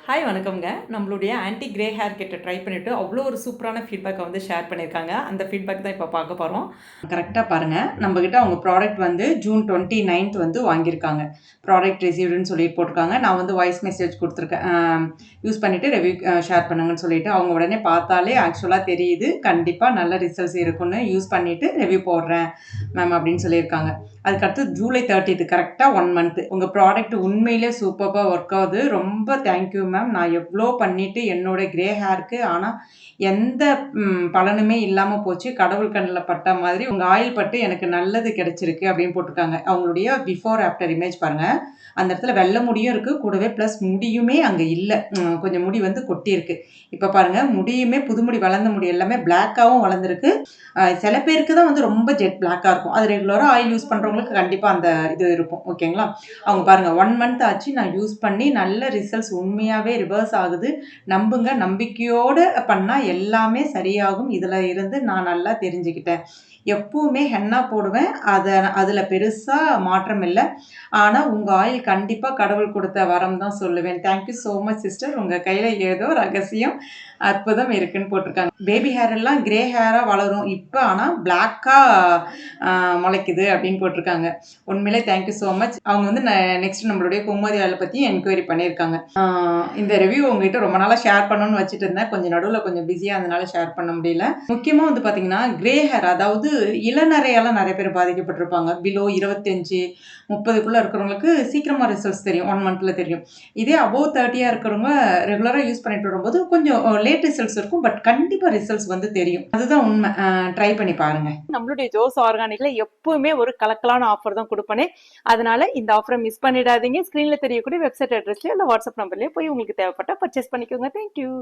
Hi வணக்கம்ங்க. நம்மளுடைய anti grey hair கிட்ட ட்ரை பண்ணிட்டு அவ்வளோ ஒரு சூப்பரான ஃபீட்பேக்கை வந்து ஷேர் பண்ணியிருக்காங்க. அந்த ஃபீட்பேக் தான் இப்போ பார்க்க போறோம். கரெக்ட்டா பாருங்க. நம்மகிட்ட அவங்க ப்ராடக்ட் வந்து ஜூன் 29த் வந்து வாங்கியிருக்காங்க. ப்ராடக்ட் ரிசீவ்டுன்னு சொல்லிட்டு போட்டிருக்காங்க. நான் வந்து வாய்ஸ் மெசேஜ் குடுத்துருக்கேன். யூஸ் பண்ணிட்டு ரிவ்யூ ஷேர் பண்ணுங்கன்னு சொல்லிட்டு. அவங்க உடனே பார்த்தாலே ஆக்சுவலா தெரியுது. கண்டிப்பா நல்ல ரிசல்ட்ஸ் இருக்குன்னு யூஸ் பண்ணிட்டு ரிவ்யூ போடுறேன் மேம் அப்படின்னு சொல்லியிருக்காங்க. அதுக்கடுத்து ஜூலை 30th கரெக்ட்டா 1 மந்த். உங்க ப்ராடக்ட் உண்மையிலே சூப்பர்பா ஒர்க் ஆகுது. ரொம்ப தேங்க் யூ மேம். நான் எவ்ளோ பண்ணிட்டு என்னோட கிரே ஹேர்க்கு ஆனா எந்த பலனுமே இல்லாம போச்சு. கடவுள் கண்ணுல பட்ட மாதிரி உங்க ஆயில் பட்டு எனக்கு நல்லது கிடைச்சிருக்கு அப்படின்னு போட்டிருக்காங்க. அவங்களுடைய பிஃபோர் ஆஃப்டர் இமேஜ் பாருங்க. அந்த இடத்துல வெள்ள முடியும் இருக்கு. கூடவே பிளஸ் முடியுமே அங்க இல்ல. கொஞ்சம் முடி வந்து கொட்டியிருக்கு. இப்ப பாருங்க முடியுமே புது முடி வளர்ந்த முடி எல்லாமே பிளாக்காவும் வளர்ந்திருக்கு. சில பேருக்கு தான் வந்து ரொம்ப ஜெட் பிளாக்கா இருக்கும். அது ரெகுலரா ஆயில் யூஸ் பண்றவங்களுக்கு கண்டிப்பா அந்த இது இருக்கும். ஓகேங்களா? அவங்க பாருங்க 1 மந்த் ஆச்சு நான் யூஸ் பண்ணி நல்ல ரிசல்ட்ஸ் உண்மையாவே ரிவர்ஸ் ஆகுது. நம்புங்க நம்பிக்கையோட பண்ணா எல்லாமே சரியாகும். இதுல இருந்து நான் நல்லா தெரிஞ்சுக்கிட்டேன். எப்பவுமே ஹென்னா போடுவேன். அதுல பெருசா மாற்றம் இல்ல. ஆனா உங்க ஆயில் கண்டிப்பா கடவுள் குடுத்த வரம் தான் சொல்லுவேன். Thank you so much sister. உங்க கையில ஏதோ ரகசியம் அற்புதம் இருக்குன்னு போட்டிருக்காங்க. பேபி ஹேர் எல்லாம் கிரே ஹேரா வளரும். இப்ப ஆனா பிளாக்கா முளைக்குது அப்படின்னு போட்டிருக்காங்க. உண்மையிலே தேங்க் யூ சோ மச். அவங்க வந்து நெக்ஸ்ட் நம்மளுடைய குமுதி ஆயில பத்தி என்கொயரி பண்ணியிருக்காங்க. இந்த ரிவ்யூ உங்ககிட்ட ரொம்ப நாளா ஷேர் பண்ணணும்னு வச்சுட்டு இருந்தேன். கொஞ்சம் நடுவுல கொஞ்சம் பிஸியா இருந்தனால ஷேர் பண்ண முடியல. முக்கியமா வந்து பாத்தீங்கன்னா கிரே ஹேர் அதாவது இளநரையால நிறைய பேர் பாதிக்கப்பட்டிருப்பாங்க. பிலோ 25, 30க்குள்ள இருக்கிறவங்களுக்கு சீக்கிரமா ரிசல்ட்ஸ் தெரியும். 1 மந்த்ல தெரியும். இதே அபோவ் 30 இருக்கிறவங்க ரெகுலரா யூஸ் பண்ணிட்டு வரும்போது கொஞ்சம் லேட் ரிசல்ட்ஸ் இருக்கும். பட் கண்டிப்பா ரிசல்ட்ஸ் வந்து தெரியும். அதுதான் உண்மை. ட்ரை பண்ணி பாருங்க. நம்மளுடைய ஜோஸ் ஆர்கானிக்ல எப்பவுமே ஒரு கலக்கலான ஆஃபர் தான் கொடுப்பனே. அதனால இந்த ஆஃபரை மிஸ் பண்ணிடாதீங்க. ஸ்கிரீன்ல தெரியக்கூடிய வெப்சைட் அட்ரஸ்லயோ இல்ல வாட்ஸ்அப் நம்பர்லயோ போய் உங்களுக்கு தேவைப்பட்டா பர்ச்சேஸ் பண்ணிக்கோங்க. தேங்க்யூ.